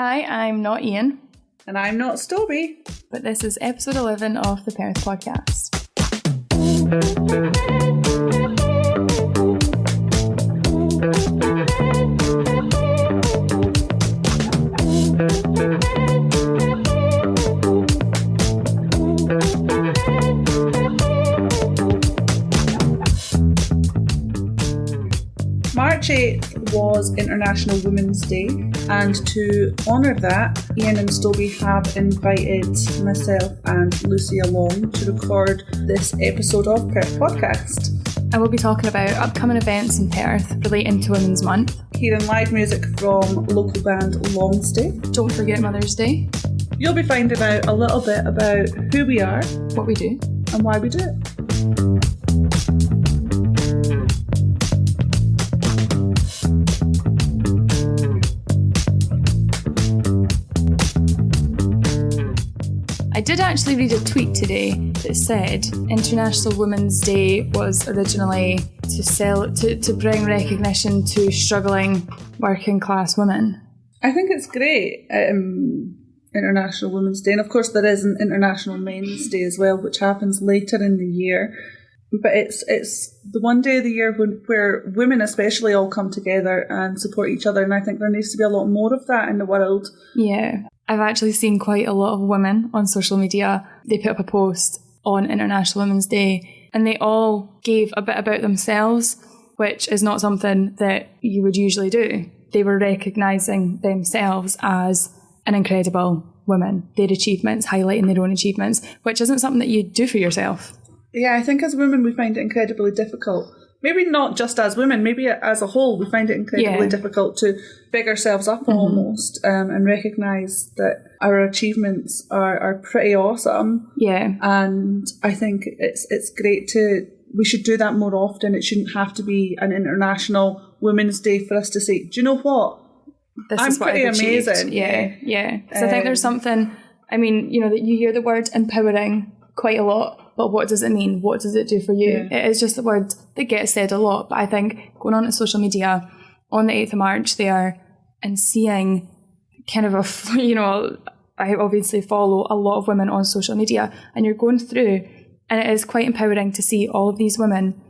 Hi, I'm not Ian. And I'm not Stoby. But this is episode 11 of the Perth Podcast. March 8th was International Women's Day, and to honour that, Ian and Stoby have invited myself and Lucy along to record this episode of Perth Podcast. I will be talking about upcoming events in Perth relating to Women's Month. Hearing live music from local band Longstay. Don't forget Mother's Day. You'll be finding out a little bit about who we are, what we do, and why we do it. I did actually read a tweet today that said International Women's Day was originally to bring recognition to struggling working class women. I think it's great, International Women's Day, and of course there is an International Men's Day as well, which happens later in the year. But it's the one day of the year where women especially all come together and support each other, and I think there needs to be a lot more of that in the world. Yeah. I've actually seen quite a lot of women on social media. They put up a post on International Women's Day and they all gave a bit about themselves, which is not something that you would usually do. They were recognising themselves as an incredible woman, their achievements, highlighting their own achievements, which isn't something that you do for yourself. Yeah, I think as women we find it incredibly difficult. Maybe not just as women, maybe as a whole we find it incredibly difficult to big ourselves up almost and recognise that our achievements are pretty awesome. Yeah. And I think it's great we should do that more often. It shouldn't have to be an International Women's Day for us to say, do you know what? This is what pretty I've achieved. amazing. Yeah. Because I think there's something, I mean, you know, that you hear the word empowering quite a lot. But what does it mean? What does it do for you? Yeah. It is just the word that gets said a lot. But I think going on to social media on the 8th of March there and seeing kind of I obviously follow a lot of women on social media, and you're going through and it is quite empowering to see all of these women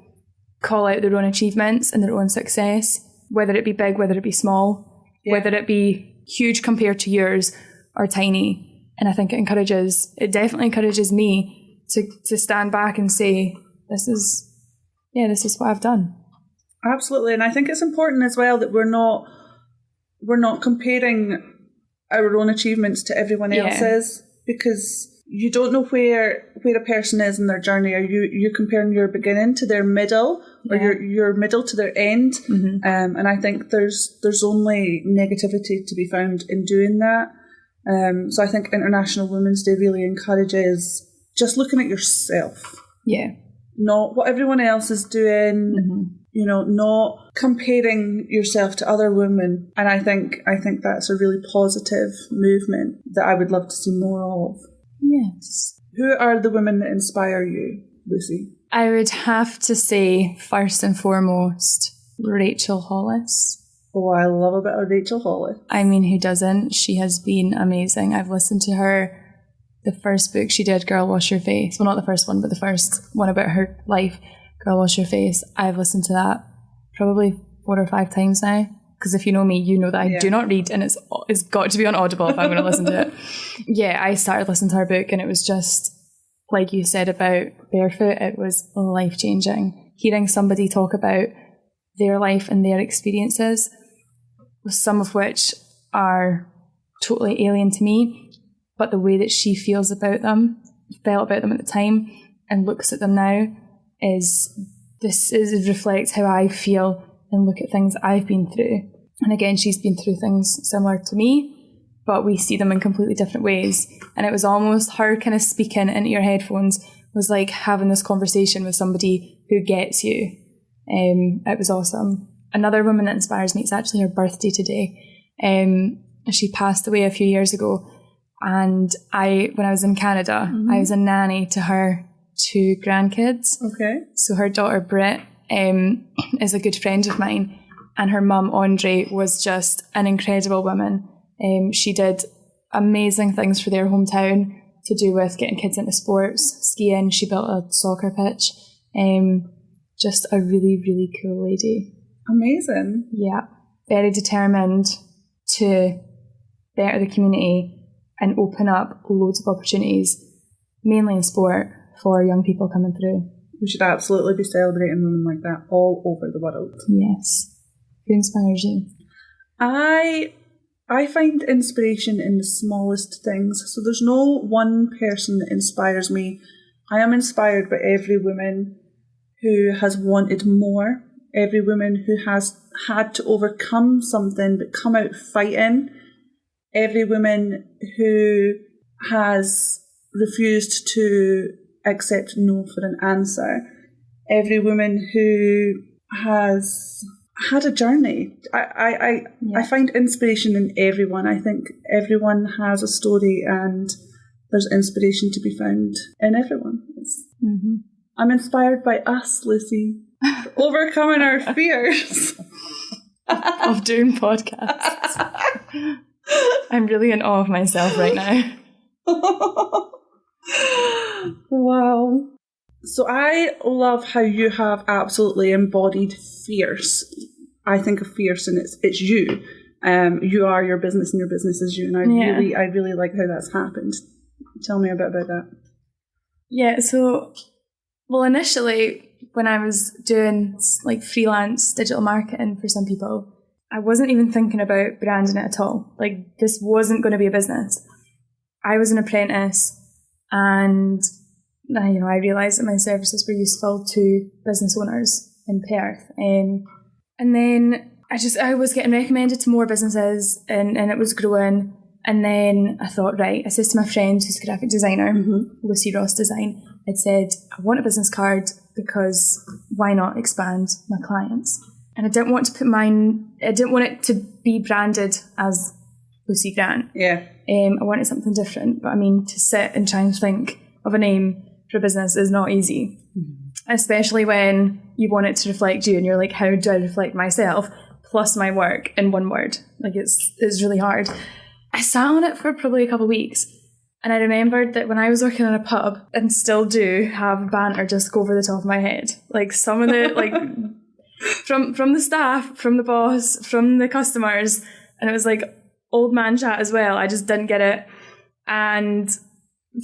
call out their own achievements and their own success, whether it be big, whether it be small, whether it be huge compared to yours or tiny. And I think it definitely encourages me to stand back and say, this is what I've done. Absolutely. And I think it's important as well that we're not comparing our own achievements to everyone else's, because you don't know where a person is in their journey. Are you're comparing your beginning to their middle, or your middle to their end? Mm-hmm. And I think there's only negativity to be found in doing that. So I think International Women's Day really encourages just looking at yourself. Yeah. Not what everyone else is doing, not comparing yourself to other women. And I think that's a really positive movement that I would love to see more of. Yes. Who are the women that inspire you, Lucy? I would have to say, first and foremost, Rachel Hollis. Oh, I love a bit of Rachel Hollis. I mean, who doesn't? She has been amazing. I've listened to her. The first book she did, Girl Wash Your Face. Well, not the first one, but the first one about her life, Girl Wash Your Face. I've listened to that probably 4 or 5 times now. Because if you know me, you know that I do not read, and it's got to be on Audible if I'm going to listen to it. Yeah, I started listening to her book, and it was just, like you said about Barefoot, it was life-changing. Hearing somebody talk about their life and their experiences, some of which are totally alien to me, but the way that she felt about them at the time and looks at them now reflects how I feel and look at things I've been through. And again, she's been through things similar to me, but we see them in completely different ways. And it was almost her kind of speaking into your headphones was like having this conversation with somebody who gets you. It was awesome. Another woman that inspires me, it's actually her birthday today. She passed away a few years ago. And when I was in Canada, I was a nanny to her 2 grandkids. Okay. So her daughter Britt is a good friend of mine, and her mum Andre was just an incredible woman. She did amazing things for their hometown to do with getting kids into sports, skiing. She built a soccer pitch. Just a really, really cool lady. Amazing. Yeah. Very determined to better the community and open up loads of opportunities, mainly in sport, for young people coming through. We should absolutely be celebrating women like that all over the world. Yes. Who inspires you? I find inspiration in the smallest things. So there's no one person that inspires me. I am inspired by every woman who has wanted more, every woman who has had to overcome something but come out fighting, every woman who has refused to accept no for an answer, every woman who has had a journey. I find inspiration in everyone. I think everyone has a story and there's inspiration to be found in everyone. Mm-hmm. I'm inspired by us, Lucy, overcoming our fears of doing podcasts. I'm really in awe of myself right now. Wow. So I love how you have absolutely embodied fierce. I think of fierce and it's you. You are your business and your business is you. And I really like how that's happened. Tell me a bit about that. Yeah, so, well, initially when I was doing like freelance digital marketing for some people, I wasn't even thinking about branding it at all. Like, this wasn't going to be a business. I was an apprentice and I realised that my services were useful to business owners in Perth. And then I was getting recommended to more businesses and it was growing. And then I thought, right, I said to my friend who's a graphic designer, Lucy Ross Design, I'd said, I want a business card because why not expand my clients? And I didn't want it to be branded as Lucy Grant. Yeah. I wanted something different. But I mean, to sit and try and think of a name for a business is not easy, especially when you want it to reflect you and you're like, how do I reflect myself plus my work in one word? Like, it's really hard. I sat on it for probably a couple of weeks and I remembered that when I was working in a pub, and still do have banter just go over the top of my head, like some of the like from the staff, from the boss, from the customers, and it was like old man chat as well. I just didn't get it. And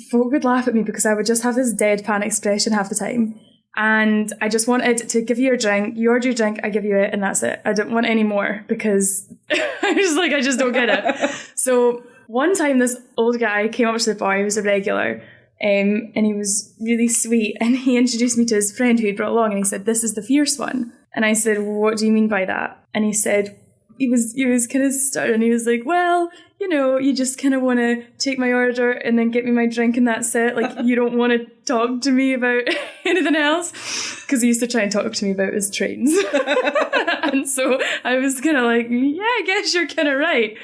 folk would laugh at me because I would just have this deadpan expression half the time. And I just wanted to give you a drink. You order your drink, I give you it, and that's it. I didn't want any more because I just don't get it. So one time this old guy came up to the bar, he was a regular, and he was really sweet. And he introduced me to his friend who he'd brought along and he said, this is the fierce one. And I said, well, what do you mean by that? And he said, he was kind of starting. He was like, well, you just kind of want to take my order and then get me my drink and that's it. Like, you don't want to talk to me about anything else. Because he used to try and talk to me about his trains. And so I was kind of like, yeah, I guess you're kind of right.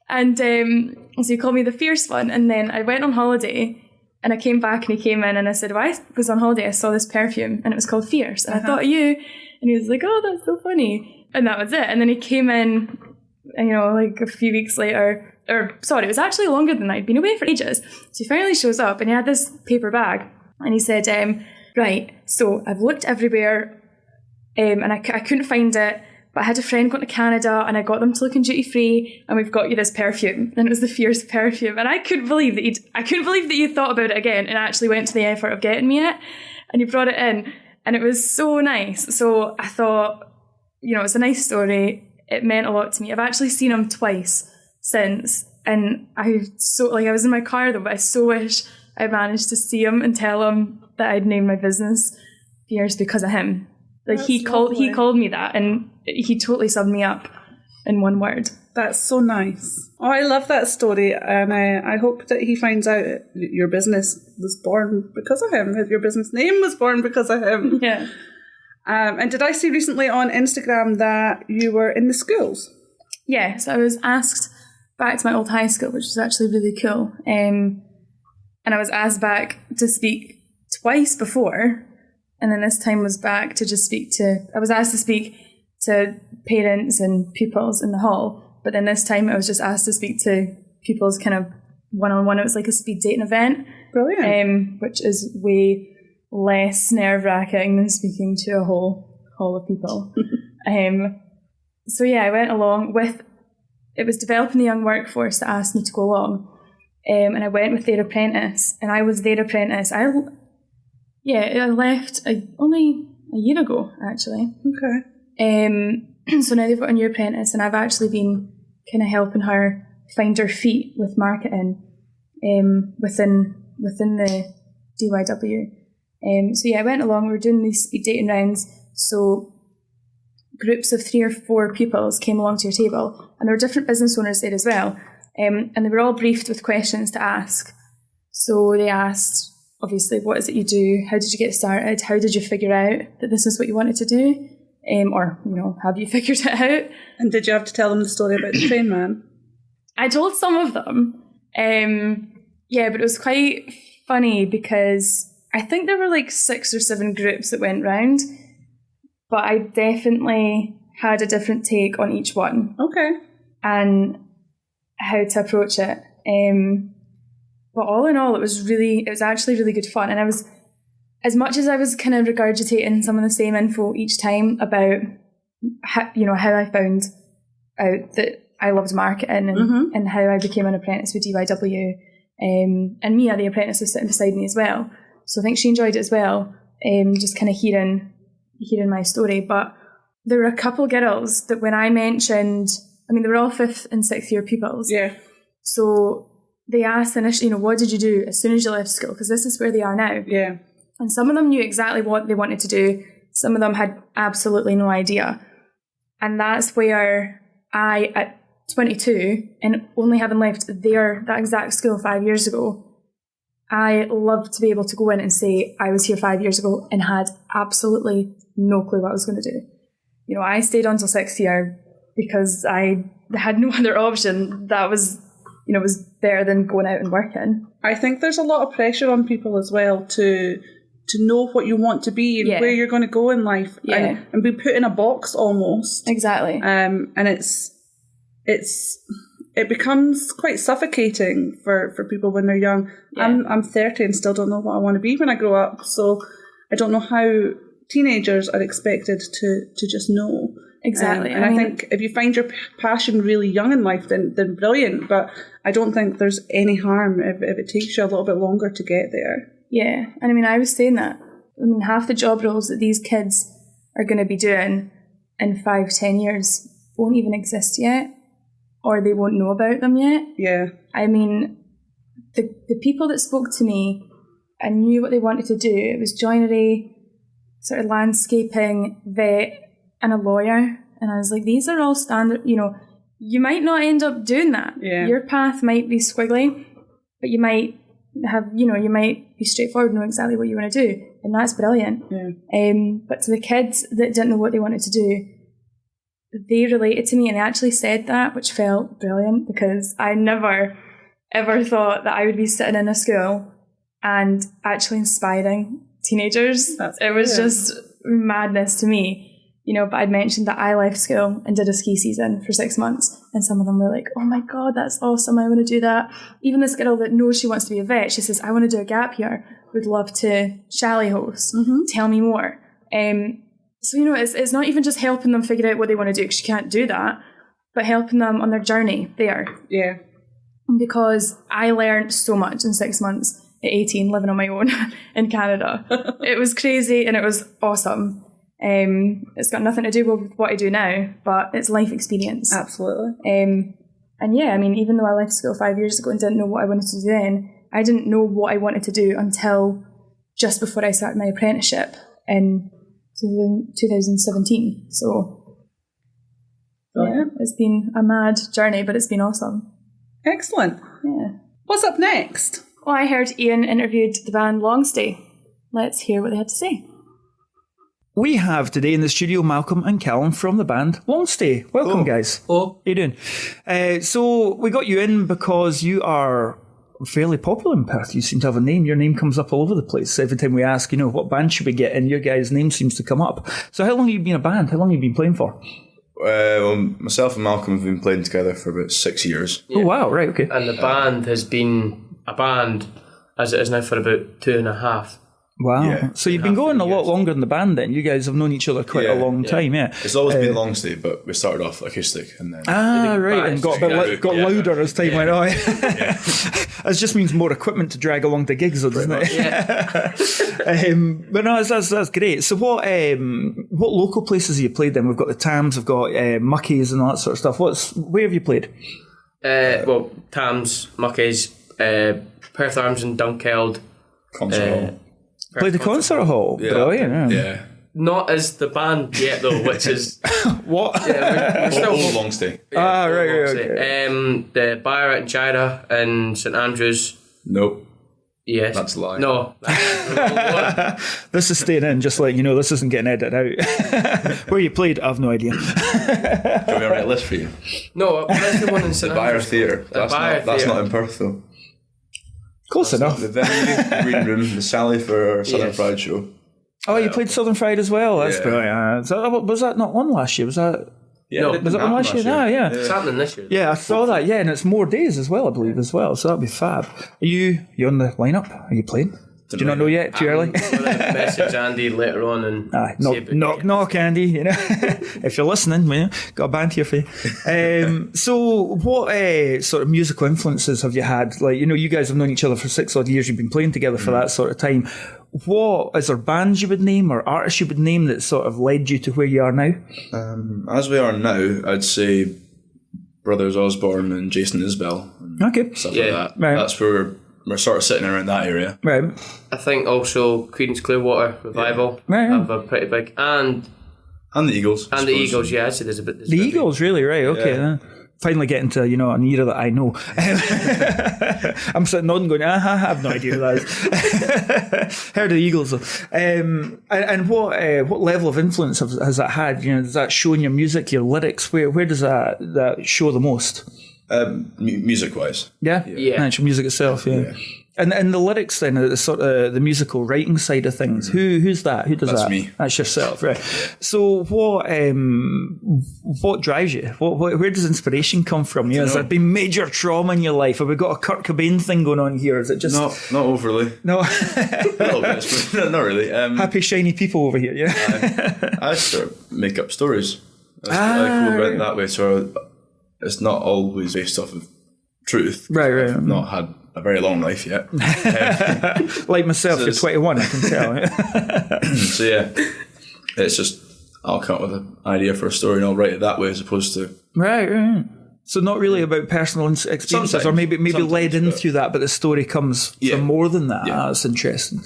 And so he called me the fierce one. And then I went on holiday and I came back and he came in and I said, well, I was on holiday. I saw this perfume and it was called Fierce. And I thought of you. And he was like, oh, that's so funny. And that was it. And then he came in, like a few weeks later, it was actually longer than I'd been away for ages. So he finally shows up and he had this paper bag and he said, right, so I've looked everywhere and I couldn't find it, but I had a friend going to Canada and I got them to look in duty free and we've got you this perfume. And it was the Fierce perfume. And I couldn't believe that you thought about it again and actually went to the effort of getting me it. And you brought it in and it was so nice. So I thought, it's a nice story. It meant a lot to me. I've actually seen him twice since. And I was in my car though, but I so wish I managed to see him and tell him that I'd named my business Fierce because of him. Like, he called me that and he totally summed me up in one word. That's so nice. Oh, I love that story. And I hope that he finds out your business was born because of him. Your business name was born because of him. Yeah. And did I see recently on Instagram that you were in the schools? Yeah, so I was asked back to my old high school, which was actually really cool. And I was asked back to speak twice before, and then this time was back to just I was asked to speak to parents and pupils in the hall, But then this time I was just asked to speak to people's kind of one-on-one. It was like a speed dating event. Brilliant. Which is way less nerve-wracking than speaking to a whole hall of people. So yeah, I went along with, it was Developing the Young Workforce that asked me to go along. And I went with their apprentice, and I was their apprentice. I left only a year ago, actually. Okay. So now they've got a new apprentice, and I've actually been kind of helping her find her feet with marketing within the DYW. So yeah, I went along. We were doing these speed dating rounds. So groups of 3 or 4 pupils came along to your table, and there were different business owners there as well. And they were all briefed with questions to ask. So they asked, obviously, what is it you do? How did you get started? How did you figure out that this is what you wanted to do? Or, have you figured it out? And did you have to tell them the story about the train man? I told some of them. But it was quite funny because I think there were like 6 or 7 groups that went round, but I definitely had a different take on each one. Okay. And how to approach it. But all in all, it was actually really good fun. And I was, as much as I was kind of regurgitating some of the same info each time about how I found out that I loved marketing and how I became an apprentice with DYW. And Mia, the apprentice, was sitting beside me as well. So I think she enjoyed it as well, just kind of hearing my story. But there were a couple girls that when I mentioned, they were all 5th and 6th year pupils. Yeah. So they asked initially, what did you do as soon as you left school? Because this is where they are now. Yeah. And some of them knew exactly what they wanted to do. Some of them had absolutely no idea. And that's where I, at 22, and only having left that exact school 5 years ago, I love to be able to go in and say, I was here 5 years ago and had absolutely no clue what I was going to do. I stayed on till 6th year because I had no other option. That was, was better than going out and working. I think there's a lot of pressure on people as well to know what you want to be and where you're going to go in life and be put in a box almost. Exactly. And it becomes quite suffocating for people when they're young. Yeah. I'm 30 and still don't know what I want to be when I grow up. So I don't know how teenagers are expected to just know. Exactly. And I think if you find your passion really young in life, then brilliant. But I don't think there's any harm if it takes you a little bit longer to get there. Yeah. And I was saying that. Half the job roles that these kids are going to be doing in 5-10 years won't even exist yet, or they won't know about them yet. Yeah. The people that spoke to me and knew what they wanted to do, it was joinery, sort of landscaping, vet, and a lawyer. And I was like, these are all standard, you might not end up doing that. Yeah. Your path might be squiggly, but you might have, you might be straightforward and know exactly what you want to do. And that's brilliant. Yeah. But to the kids that didn't know what they wanted to do, they related to me and they actually said that, which felt brilliant because I never, ever thought that I would be sitting in a school and actually inspiring teenagers. It was just madness to me. But I'd mentioned that I left school and did a ski season for 6 months, and some of them were like, oh my God, that's awesome, I want to do that. Even this girl that knows she wants to be a vet, she says, I want to do a gap year, would love to chalet host, tell me more. So, it's not even just helping them figure out what they want to do, because you can't do that, but helping them on their journey there. Yeah. Because I learned so much in 6 months at 18, living on my own in Canada. It was crazy and it was awesome. It's got nothing to do with what I do now, but it's life experience. Absolutely. And even though I left school 5 years ago and didn't know what I wanted to do then, I didn't know what I wanted to do until just before I started my apprenticeship in 2017. So, it's been a mad journey, but it's been awesome. Excellent. Yeah. What's up next? Well, I heard Ian interviewed the band Longstay. Let's hear what they had to say. We have today in the studio Malcolm and Callum from the band Longstay. Welcome, guys. Hello. How you doing? So we got you in because you are fairly popular in Perth. You seem to have a name. Your name comes up all over the place. Every time we ask, what band should we get in, your guys' name seems to come up. So how long have you been a band? How long have you been playing for? Well, myself and Malcolm have been playing together for about 6 years. Oh, wow, right, okay. And the band has been a band as it is now for about 2.5. Wow. Yeah. So you've been going a lot longer than the band then. You guys have known each other quite a long time, yeah. It's always been Longstay, but we started off acoustic and then... Right, and got louder as time went on. It just means more equipment to drag along to gigs, though, doesn't it? Yeah. But no, that's great. So what local places have you played then? We've got the Tams, we've got Muckies and all that sort of stuff. Where have you played? Well, Tams, Muckies, Perth Arms and Dunkeld. Concert hall. Played the concert hall. Yeah. Brilliant. Yeah. Not as the band yet, though, which is... What? Yeah, we're still... Old Longstay. Yeah, right, Longstay. okay. The Barefoot and Chira and St Andrews. Nope. Yes. That's a lie. No. This is staying in, just letting you know this isn't getting edited out. Where you played, I've no idea. Do you want me to write a list for you? No, that's the one in St The Bayer Andrews. Theatre. That's not in Perth, though. Close enough. The venue, the Green Room, the Sally for our Southern Fried show. Oh, you played Southern Fried as well. That's Yeah. brilliant. Was that not on last year? Was that? Yeah, No, it Was it on happened last year? Ah, yeah. It's happening this year. Yeah, I saw that. Yeah, and it's more days as well, I believe, as well. So that'd be fab. Are you on the lineup? Are you playing? Do you not know yet? Too early? I'm going to message Andy later on and Aye, see about knock, Andy. You know, if you're listening, man, got a band here for you. So, what sort of musical influences have you had? Like, you guys have known each other for 6 odd years. You've been playing together for that sort of time. What is there bands you would name or artists you would name that sort of led you to where you are now? As we are now, I'd say Brothers Osborne and Jason Isbell. And Okay, stuff Yeah. like that. Right. That's where we're sort of sitting around that area. right. I think also Creedence Clearwater Revival Right. have a pretty big... And And the Eagles. the Eagles, yeah, I'd say there's a bit... The Eagles, really, right? Okay. Yeah. Finally getting to, an era that I know. I'm sitting nodding going, I have no idea who that is. Heard of the Eagles, though. And what level of influence has that had? Does that show in your music, your lyrics? Where does that show the most? Music-wise. Yeah? Yeah. Actual music itself, yeah. And the lyrics then, the sort of the musical writing side of things, who's that? Who does That's that? me. That's yourself, right. So what drives you? Where does inspiration come from? Has there been major trauma in your life? Have we got a Kurt Cobain thing going on here? Is it just... Not overly. No. A little bit, but not really. Happy, shiny people over here, yeah? I sort of make up stories. I go about it that way, so it's not always based off of truth. Right. I've not had a very long life yet. Like myself, you're 21, I can tell. So yeah, it's just I'll come up with an idea for a story and I'll write it that way as opposed to... Right. So not really about personal experiences, or maybe led in through that, but the story comes from more than that. Yeah. That's interesting.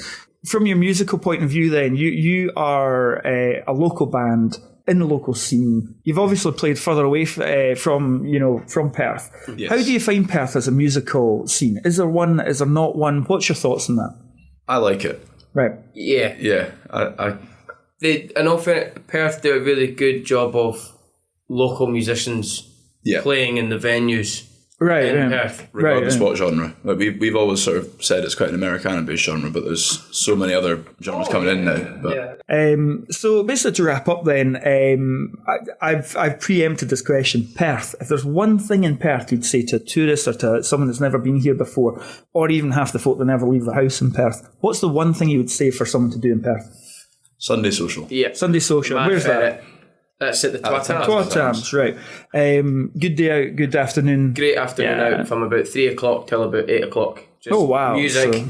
From your musical point of view then, you are a local band in the local scene. You've obviously played further away from Perth. Yes. How do you find Perth as a musical scene? Is there one? Is there not one? What's your thoughts on that? I like it. Right. Yeah. Yeah. In all fairness, Perth do a really good job of local musicians playing in the venues Right. in Perth. Regardless what genre. Like we've always sort of said it's quite an Americana-based genre, but there's so many other genres coming in now. But So basically to wrap up then, I've preempted this question. Perth, if there's one thing in Perth you'd say to a tourist or to someone that's never been here before, or even half the folk that never leave the house in Perth, what's the one thing you would say for someone to do in Perth? Sunday social. Yeah. Sunday social. Where's that? That's at the Twatams. Twatams, right. Good day out, good afternoon. Great afternoon out from about 3 o'clock till about 8 o'clock. Just music,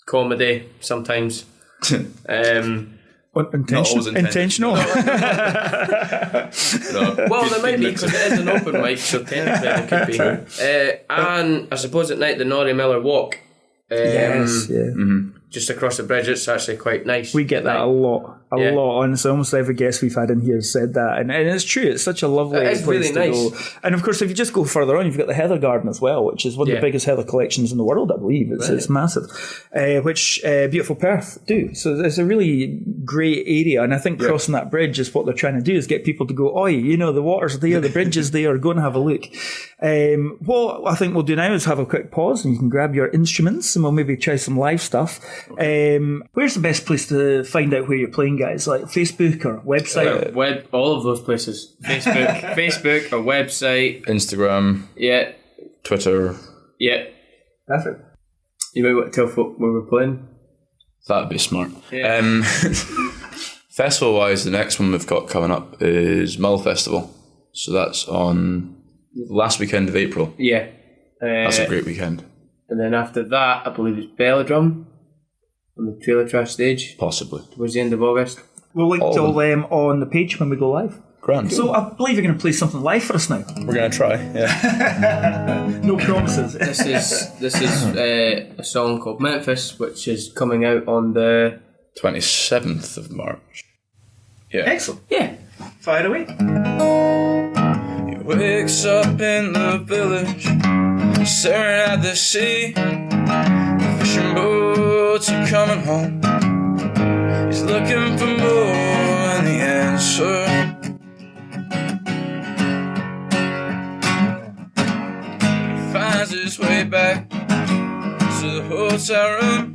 comedy, sometimes. Intentional? No, well, there might be, because it is an open mic, so technically there could be. And I suppose at night, the Norrie Miller Walk. Yes, yeah. Just across the bridge, it's actually quite nice. We get that a lot. Honestly, almost every guest we've had in here has said that, and it's true. It's such a lovely place really to nice. go. And of course, if you just go further on, you've got the Heather Garden as well, which is one of the biggest heather collections in the world, I believe. It's massive, which beautiful Perth do. So it's a really great area, and I think crossing that bridge is what they're trying to do, is get people to go, oi, the water's there, the bridge is there, go and have a look. What I think we'll do now is have a quick pause, and you can grab your instruments, and we'll maybe try some live stuff. Where's the best place to find out where you're playing, guys? Like Facebook or website? All of those places. Facebook or website. Instagram. Yeah. Twitter. Yeah. Perfect. You might want to tell folk where we're playing. That'd be smart. Yeah. Festival-wise, the next one we've got coming up is Mull Festival. So that's on last weekend of April. Yeah. That's a great weekend. And then after that, I believe it's Belladrum on the Trailer Trash stage. Possibly. Towards the end of August. We'll link to all them on the page when we go live. Grand. So I believe you're going to play something live for us now. We're going to try, yeah. No promises. This is a song called Memphis, which is coming out on the 27th of March. Yeah. Excellent. Yeah. Fire away. He wakes up in the village, staring at the sea. The fishing boats are coming home. He's looking for more and the answer. He finds his way back to the hotel room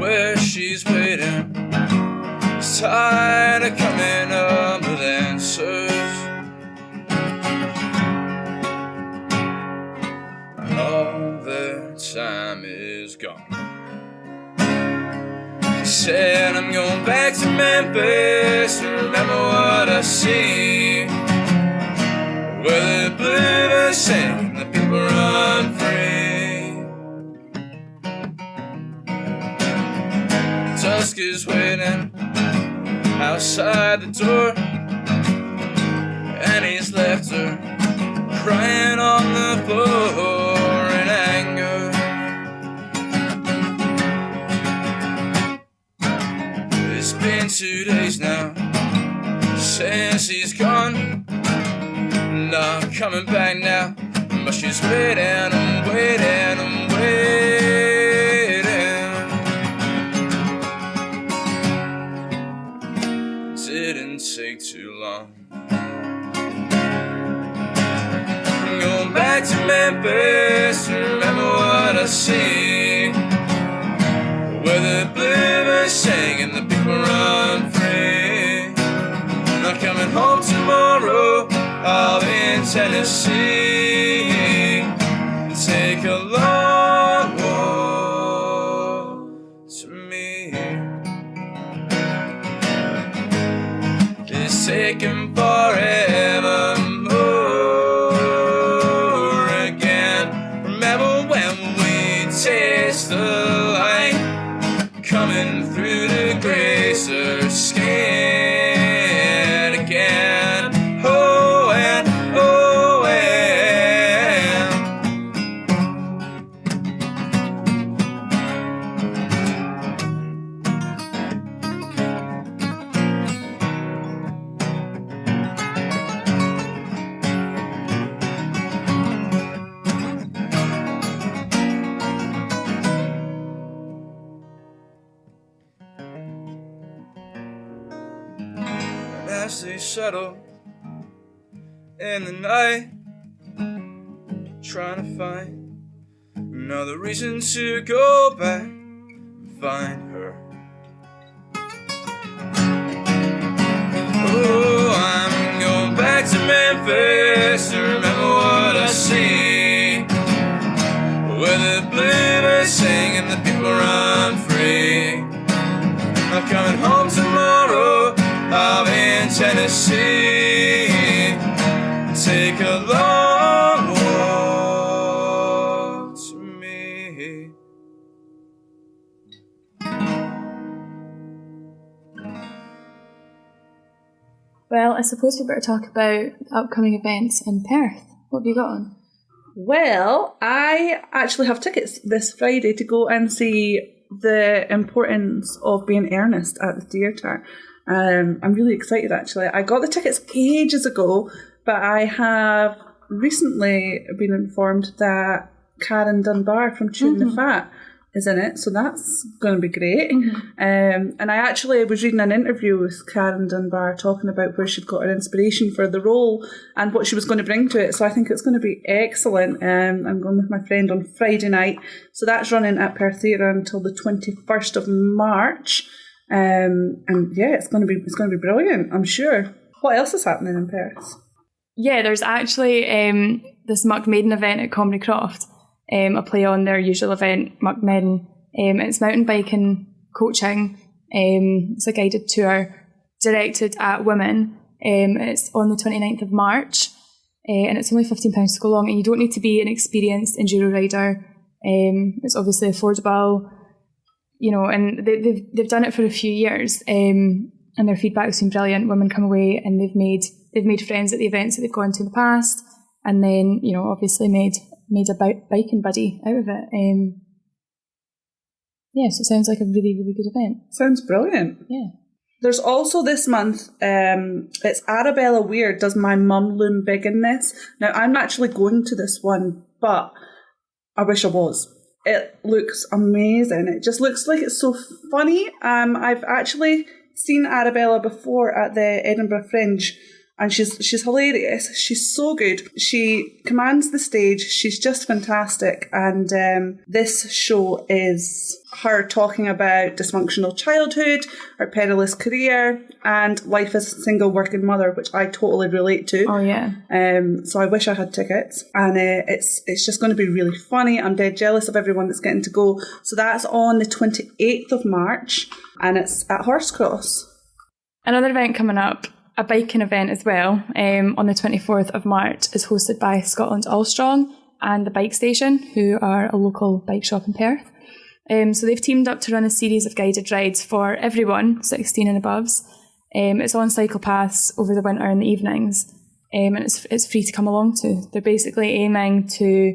where she's waiting. He's tired of coming up with answers. All their time is gone. He said, I'm going back to Memphis to remember what I see, where the bluebirds sing and the people run free. Dusk is waiting outside the door, and he's left her crying on the floor in anger. It's been 2 days now since he's gone, not coming back now, but she's waiting and waiting and waiting. Didn't take too long. I'm going back to Memphis to remember what I see, where the bluebirds sing and the people run free. Not coming home tomorrow, I'll be in Tennessee. Take a long walk to me. It's taking forevermore again. Remember when we taste the light coming through the grace of skin again. Oh, and oh, and as they settle in the night, trying to find another reason to go back and find her. Oh, I'm going back to Memphis to remember what I see, where the bluebirds sing and the people run free. I'm coming home tomorrow, I'll be in Tennessee. Take a long walk to me. Well, I suppose we better talk about upcoming events in Perth. What have you got on? Well, I actually have tickets this Friday to go and see The Importance of Being Earnest at the theatre. I'm really excited, actually. I got the tickets ages ago, but I have recently been informed that Karen Dunbar from Chewing the Fat is in it, so that's going to be great. And I actually was reading an interview with Karen Dunbar talking about where she'd got her inspiration for the role and what she was going to bring to it, so I think it's going to be excellent. I'm going with my friend on Friday night, so that's running at Perth Theatre until the 21st of March. And yeah, it's going to be brilliant, I'm sure. What else is happening in Perth? Yeah, there's actually this Muck Maiden event at Comrie Croft, a play on their usual event, Muck Maiden. It's mountain biking coaching. It's a guided tour directed at women. It's on the 29th of March, and it's only £15 to go along, and you don't need to be an experienced enduro rider. It's obviously affordable, and they've done it for a few years, and their feedback's been brilliant. Women come away and they've made friends at the events that they've gone to in the past, and then obviously made a biking buddy out of it. So it sounds like a really, really good event. Sounds brilliant. Yeah. There's also this month, it's Arabella Weir, Does My Mum Loom Big in This? Now, I'm not actually going to this one, but I wish I was. It looks amazing. It just looks like it's so funny. I've actually seen Arabella before at the Edinburgh Fringe, and she's hilarious. She's so good. She commands the stage. She's just fantastic. And this show is her talking about dysfunctional childhood, her perilous career, and life as a single working mother, which I totally relate to. Oh yeah. So I wish I had tickets, and it's just going to be really funny. I'm dead jealous of everyone that's getting to go. So that's on the 28th of March, and it's at Horsecross. Another event coming up, a biking event as well, on the 24th of March, is hosted by Scotland All Strong and the Bike Station, who are a local bike shop in Perth. So they've teamed up to run a series of guided rides for everyone 16 and aboves. It's on cycle paths over the winter in the evenings, and it's free to come along to. They're basically aiming to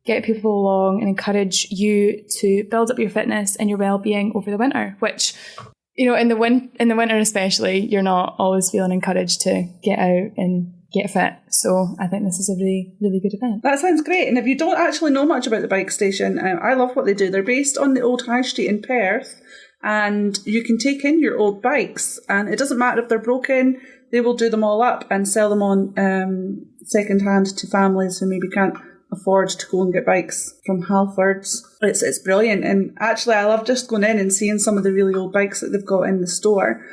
get people along and encourage you to build up your fitness and your well-being over the winter, which, in the winter especially, you're not always feeling encouraged to get out and get fit. So I think this is a really, really good event. That sounds great. And if you don't actually know much about the Bike Station, I love what they do. They're based on the old High Street in Perth, and you can take in your old bikes, and it doesn't matter if they're broken, they will do them all up and sell them on second hand to families who maybe can't afford to go and get bikes from Halfords. It's brilliant, and actually I love just going in and seeing some of the really old bikes that they've got in the store,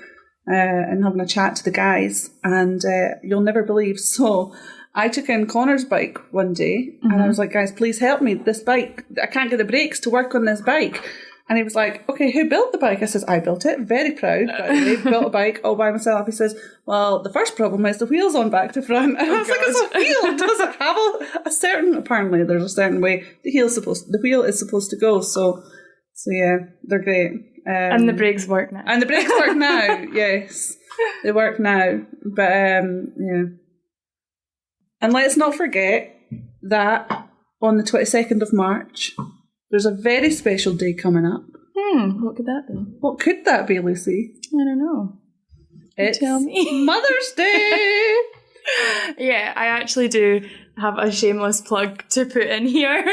and having a chat to the guys, and you'll never believe. So I took in Connor's bike one day, and I was like, guys, please help me, this bike, I can't get the brakes to work on this bike. And he was like, okay, who built the bike? I says, I built it. Very proud, by the way. Built a bike all by myself. He says, well, the first problem is the wheel's on back to front. And I was like, it's a wheel. Does it have a certain, apparently there's a certain way the wheel is supposed to go. So yeah, they're great. And the brakes work now. And the brakes work now, yes. They work now. But, yeah. And let's not forget that on the 22nd of March, there's a very special day coming up. What could that be? What could that be, Lucy? I don't know. Tell me. Mother's Day! Yeah, I actually do have a shameless plug to put in here.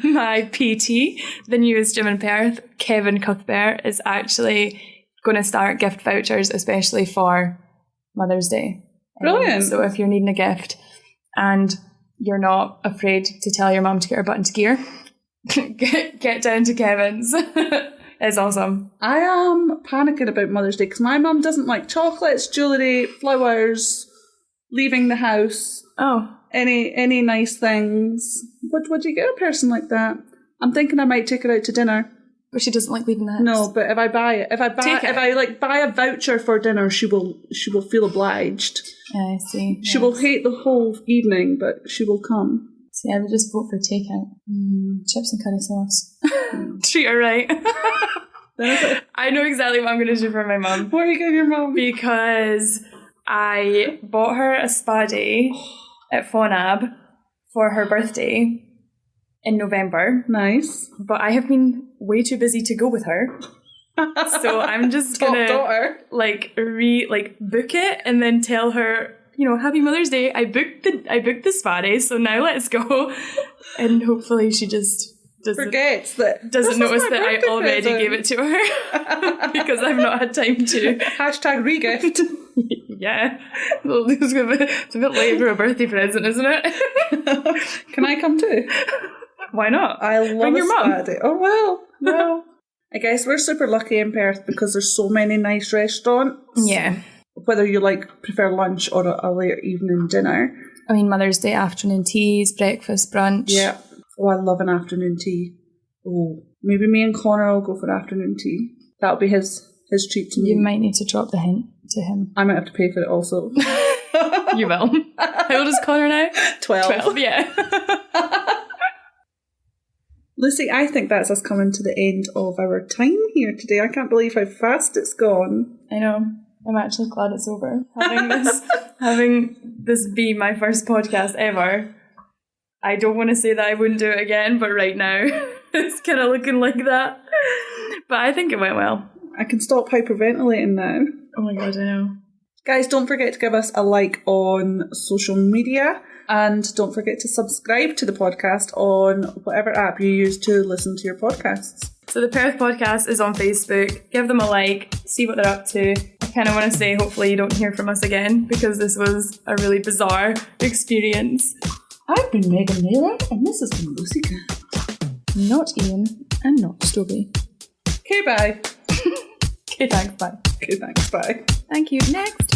My PT, the newest gym in Perth, Kevin Cuthbert, is actually going to start gift vouchers, especially for Mother's Day. Brilliant. So if you're needing a gift and you're not afraid to tell your mum to get her butt into gear, get down to Kevin's. It's awesome. I am panicking about Mother's Day because my mum doesn't like chocolates, jewellery, flowers, leaving the house. Oh. Any nice things. What do you get a person like that? I'm thinking I might take her out to dinner. But she doesn't like leaving the house. No, but if I buy a voucher for dinner, she will feel obliged. Yeah, I see. She will hate the whole evening, but she will come. See, I would just vote for takeout. Chips and curry sauce. Treat her right. I know exactly what I'm going to do for my mum. What are you giving your mum? Because I bought her a spa day at Fonab for her birthday in November. Nice. But I have been way too busy to go with her. So I'm just going to book it and then tell her, Happy Mother's Day. I booked the spa day, so now let's go. And hopefully she just doesn't notice that I already gave it to her because I've not had time to. #regift. Yeah. It's a bit late for a birthday present, isn't it? Can I come too? Why not? I love Bring your spa mum. day. Oh, well. I guess we're super lucky in Perth because there's so many nice restaurants. Yeah. Whether you prefer lunch or a later evening dinner. I mean, Mother's Day afternoon teas, breakfast, brunch. Yeah. Oh, I love an afternoon tea. Oh, maybe me and Connor will go for afternoon tea. That'll be his treat to me. You might need to drop the hint to him. I might have to pay for it also. You will. How old is Connor now? 12. Yeah. Lucy, I think that's us coming to the end of our time here today. I can't believe how fast it's gone. I know. I'm actually glad it's over. Having this be my first podcast ever, I don't want to say that I wouldn't do it again, but right now it's kind of looking like that. But I think it went well. I can stop hyperventilating now. Oh my God, I know. Guys, don't forget to give us a like on social media. And don't forget to subscribe to the podcast on whatever app you use to listen to your podcasts. So the Perth Podcast is on Facebook. Give them a like, see what they're up to. I kind of want to say hopefully you don't hear from us again because this was a really bizarre experience. I've been Megan Naylor and this has been Lucy Cat. Not Ian and not Stobie. Okay, bye. Okay, thanks, bye. Okay, thanks, bye. Thank you. Next.